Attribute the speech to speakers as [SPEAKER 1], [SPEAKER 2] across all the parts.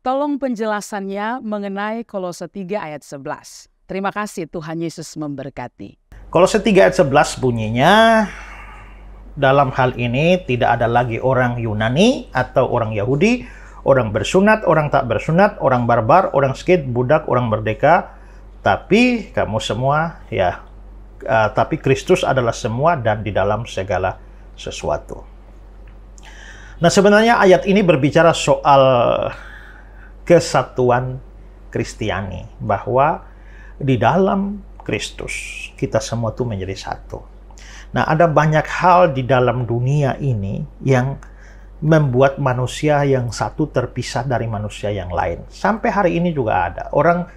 [SPEAKER 1] Tolong penjelasannya mengenai Kolose 3 ayat 11. Terima kasih, Tuhan Yesus memberkati.
[SPEAKER 2] Kolose 3 ayat 11 bunyinya, dalam hal ini tidak ada lagi orang Yunani atau orang Yahudi, orang bersunat, orang tak bersunat, orang barbar, orang skit, budak, orang merdeka, tapi kamu semua tapi Kristus adalah semua dan di dalam segala sesuatu. Nah, sebenarnya ayat ini berbicara soal kesatuan Kristiani, bahwa di dalam Kristus kita semua tuh menjadi satu. Nah, ada banyak hal di dalam dunia ini yang membuat manusia yang satu terpisah dari manusia yang lain. Sampai hari ini juga ada orang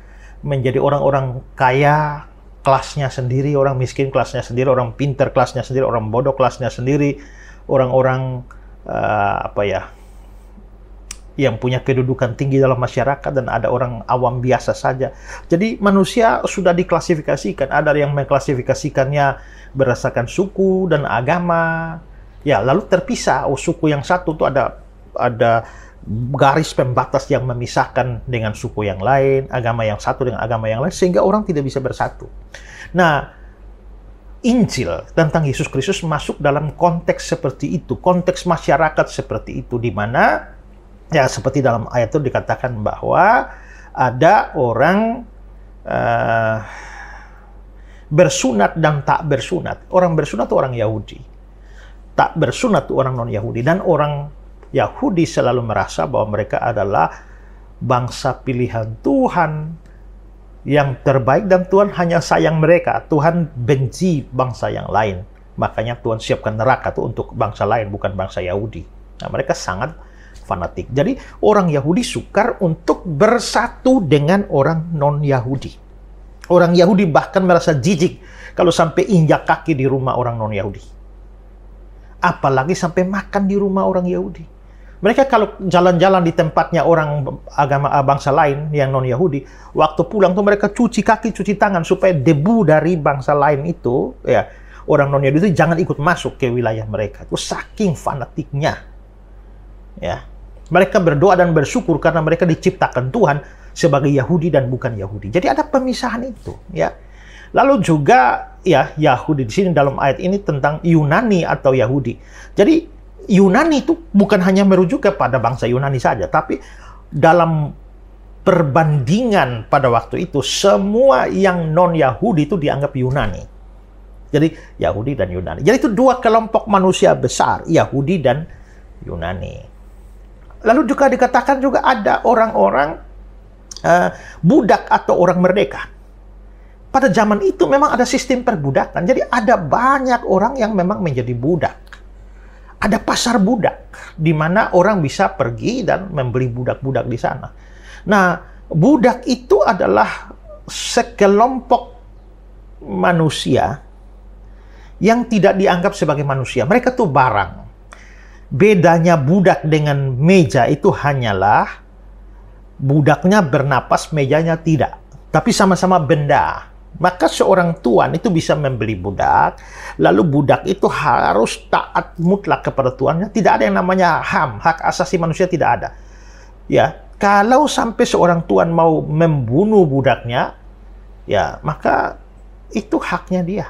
[SPEAKER 2] menjadi orang-orang kaya kelasnya sendiri, orang miskin kelasnya sendiri, orang pintar kelasnya sendiri, orang bodoh kelasnya sendiri, orang-orang yang punya kedudukan tinggi dalam masyarakat, dan ada orang awam biasa saja. Jadi manusia sudah diklasifikasikan. Ada yang mengklasifikasikannya berdasarkan suku dan agama. Ya, lalu terpisah. Suku yang satu itu ada garis pembatas yang memisahkan dengan suku yang lain, agama yang satu dengan agama yang lain, sehingga orang tidak bisa bersatu. Nah, Injil tentang Yesus Kristus masuk dalam konteks seperti itu, konteks masyarakat seperti itu, di mana ya seperti dalam ayat itu dikatakan bahwa ada orang bersunat dan tak bersunat. Orang bersunat itu orang Yahudi, tak bersunat itu orang non-Yahudi, dan orang Yahudi selalu merasa bahwa mereka adalah bangsa pilihan Tuhan yang terbaik, dan Tuhan hanya sayang mereka. Tuhan benci bangsa yang lain. Makanya Tuhan siapkan neraka itu untuk bangsa lain, bukan bangsa Yahudi. Nah, mereka sangat fanatik. Jadi orang Yahudi sukar untuk bersatu dengan orang non-Yahudi. Orang Yahudi bahkan merasa jijik kalau sampai injak kaki di rumah orang non-Yahudi. Apalagi sampai makan di rumah orang Yahudi. Mereka kalau jalan-jalan di tempatnya orang agama bangsa lain yang non-Yahudi, waktu pulang tuh mereka cuci kaki, cuci tangan, supaya debu dari bangsa lain itu, ya, orang non-Yahudi itu jangan ikut masuk ke wilayah mereka. Itu saking fanatiknya. Ya. Mereka berdoa dan bersyukur karena mereka diciptakan Tuhan sebagai Yahudi dan bukan Yahudi. Jadi ada pemisahan itu, ya. Lalu juga ya Yahudi di sini dalam ayat ini tentang Yunani atau Yahudi. Jadi Yunani itu bukan hanya merujuk kepada bangsa Yunani saja, tapi dalam perbandingan pada waktu itu semua yang non-Yahudi itu dianggap Yunani. Jadi Yahudi dan Yunani. Jadi itu dua kelompok manusia besar, Yahudi dan Yunani. Lalu juga dikatakan juga ada orang-orang budak atau orang merdeka. Pada zaman itu memang ada sistem perbudakan. Jadi ada banyak orang yang memang menjadi budak. Ada pasar budak, di mana orang bisa pergi dan membeli budak-budak di sana. Nah, budak itu adalah sekelompok manusia yang tidak dianggap sebagai manusia. Mereka tuh barang. Bedanya budak dengan meja itu hanyalah budaknya bernapas, mejanya tidak. Tapi sama-sama benda. Maka seorang tuan itu bisa membeli budak, lalu budak itu harus taat mutlak kepada tuannya. Tidak ada yang namanya HAM, hak asasi manusia, tidak ada. Ya, kalau sampai seorang tuan mau membunuh budaknya, ya maka itu haknya dia.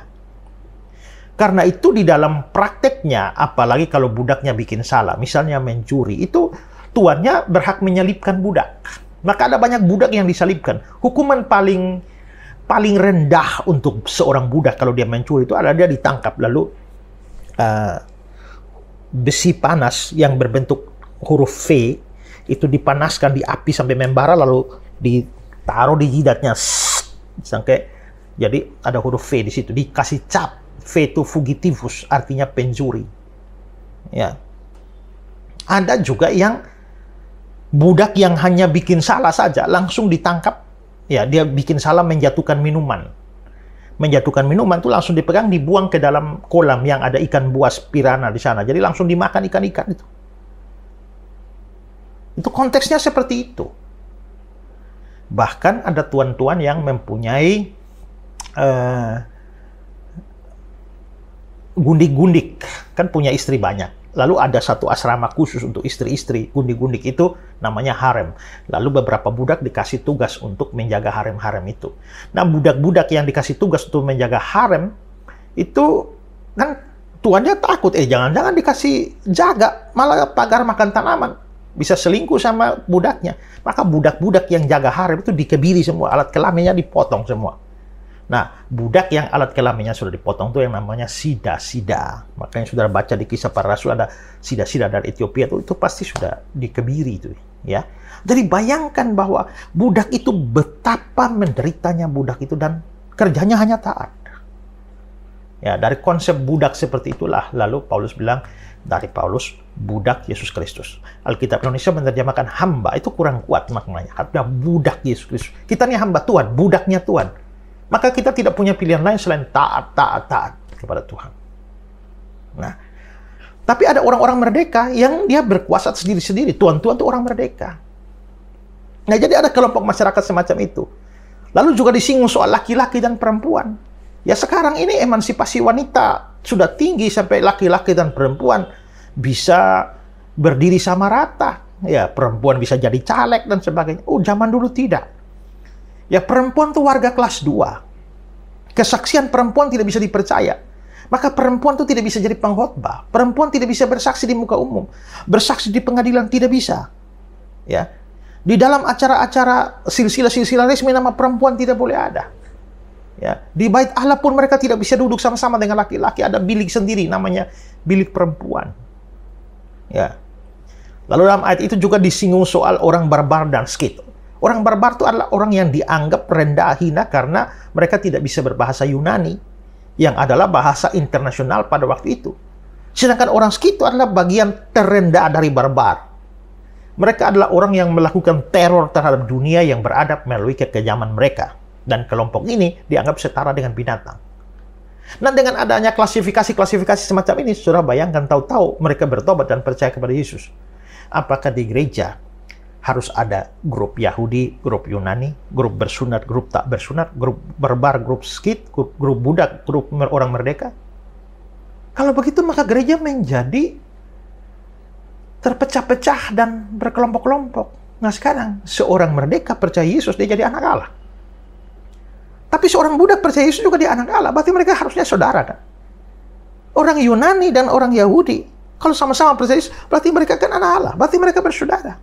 [SPEAKER 2] Karena itu di dalam prakteknya, apalagi kalau budaknya bikin salah, misalnya mencuri, itu tuannya berhak menyalibkan budak. Maka ada banyak budak yang disalibkan. Hukuman paling rendah untuk seorang budak kalau dia mencuri itu adalah dia ditangkap, lalu besi panas yang berbentuk huruf V itu dipanaskan di api sampai membara, lalu ditaruh di jidatnya sampai jadi ada huruf V di situ, dikasih cap. V itu fugitivus, artinya pencuri. Ya. Ada juga yang budak yang hanya bikin salah saja langsung ditangkap. Ya, dia bikin salah menjatuhkan minuman. Menjatuhkan minuman itu langsung dipegang, dibuang ke dalam kolam yang ada ikan buas piranha di sana. Jadi langsung dimakan ikan-ikan itu. Itu konteksnya seperti itu. Bahkan ada tuan-tuan yang mempunyai gundik-gundik, kan punya istri banyak. Lalu ada satu asrama khusus untuk istri-istri, gundik-gundik itu namanya harem. Lalu beberapa budak dikasih tugas untuk menjaga harem-harem itu. Nah, budak-budak yang dikasih tugas untuk menjaga harem itu kan tuannya takut, jangan-jangan dikasih jaga, malah pagar makan tanaman. Bisa selingkuh sama budaknya. Maka budak-budak yang jaga harem itu dikebiri semua, alat kelaminnya dipotong semua. Nah, budak yang alat kelaminnya sudah dipotong itu yang namanya sida-sida. Makanya saudara baca di Kisah Para Rasul ada sida-sida dari Ethiopia itu pasti sudah dikebiri itu, ya. Jadi bayangkan bahwa budak itu betapa menderitanya budak itu dan kerjanya hanya taat. Ya, dari konsep budak seperti itulah lalu Paulus bilang dari Paulus budak Yesus Kristus. Alkitab Indonesia menerjemahkan hamba, itu kurang kuat maknanya. Artinya budak Yesus Kristus. Kita ini hamba Tuhan, budaknya Tuhan. Maka kita tidak punya pilihan lain selain taat kepada Tuhan. Nah, tapi ada orang-orang merdeka yang dia berkuasa sendiri-sendiri. Tuan-tuan itu orang merdeka. Nah, jadi ada kelompok masyarakat semacam itu. Lalu juga disinggung soal laki-laki dan perempuan. Ya, sekarang ini emansipasi wanita sudah tinggi sampai laki-laki dan perempuan bisa berdiri sama rata. Ya, perempuan bisa jadi caleg dan sebagainya. Oh, zaman dulu tidak. Ya, perempuan itu warga kelas 2. Kesaksian perempuan tidak bisa dipercaya. Maka perempuan itu tidak bisa jadi pengkhotbah. Perempuan tidak bisa bersaksi di muka umum. Bersaksi di pengadilan tidak bisa. Ya. Di dalam acara-acara silsilah-silsilah resmi nama perempuan tidak boleh ada. Ya. Di bait Allah pun mereka tidak bisa duduk sama-sama dengan laki-laki. Ada bilik sendiri namanya bilik perempuan. Ya. Lalu dalam ayat itu juga disinggung soal orang barbar dan skit. Orang barbar itu adalah orang yang dianggap rendah hina karena mereka tidak bisa berbahasa Yunani, yang adalah bahasa internasional pada waktu itu. Sedangkan orang skit itu adalah bagian terendah dari barbar. Mereka adalah orang yang melakukan teror terhadap dunia yang beradab melalui kekejaman mereka. Dan kelompok ini dianggap setara dengan binatang. Nah, dengan adanya klasifikasi-klasifikasi semacam ini, saudara bayangkan tahu-tahu mereka bertobat dan percaya kepada Yesus. Apakah di gereja harus ada grup Yahudi, grup Yunani, grup bersunat, grup tak bersunat, grup barbar, grup skit, grup budak, grup orang merdeka? Kalau begitu maka gereja menjadi terpecah-pecah dan berkelompok-kelompok. Nah, sekarang seorang merdeka percaya Yesus, dia jadi anak Allah. Tapi seorang budak percaya Yesus juga dia anak Allah. Berarti mereka harusnya saudara, kan? Orang Yunani dan orang Yahudi, kalau sama-sama percaya Yesus, berarti mereka kan anak Allah. Berarti mereka bersaudara.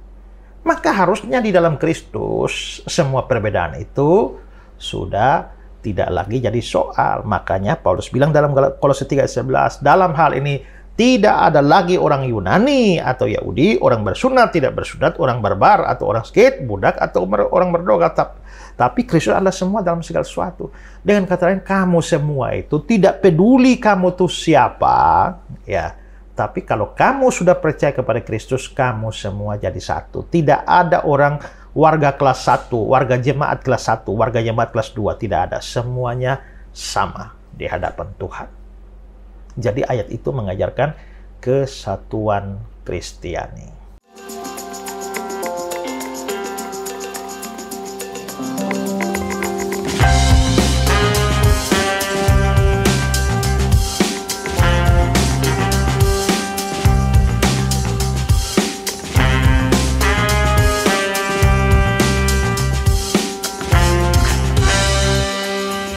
[SPEAKER 2] Maka harusnya di dalam Kristus semua perbedaan itu sudah tidak lagi jadi soal. Makanya Paulus bilang dalam Kolose 3:11, dalam hal ini tidak ada lagi orang Yunani atau Yahudi, orang bersunat, tidak bersunat, orang barbar atau orang skit, budak atau orang berdoa. Tapi Kristus adalah semua dalam segala sesuatu. Dengan kata lain, kamu semua itu tidak peduli kamu tuh siapa, ya. Tapi kalau kamu sudah percaya kepada Kristus, kamu semua jadi satu. Tidak ada orang warga kelas 1, warga jemaat kelas 1, warga jemaat kelas 2. Tidak ada. Semuanya sama di hadapan Tuhan. Jadi ayat itu mengajarkan kesatuan Kristiani.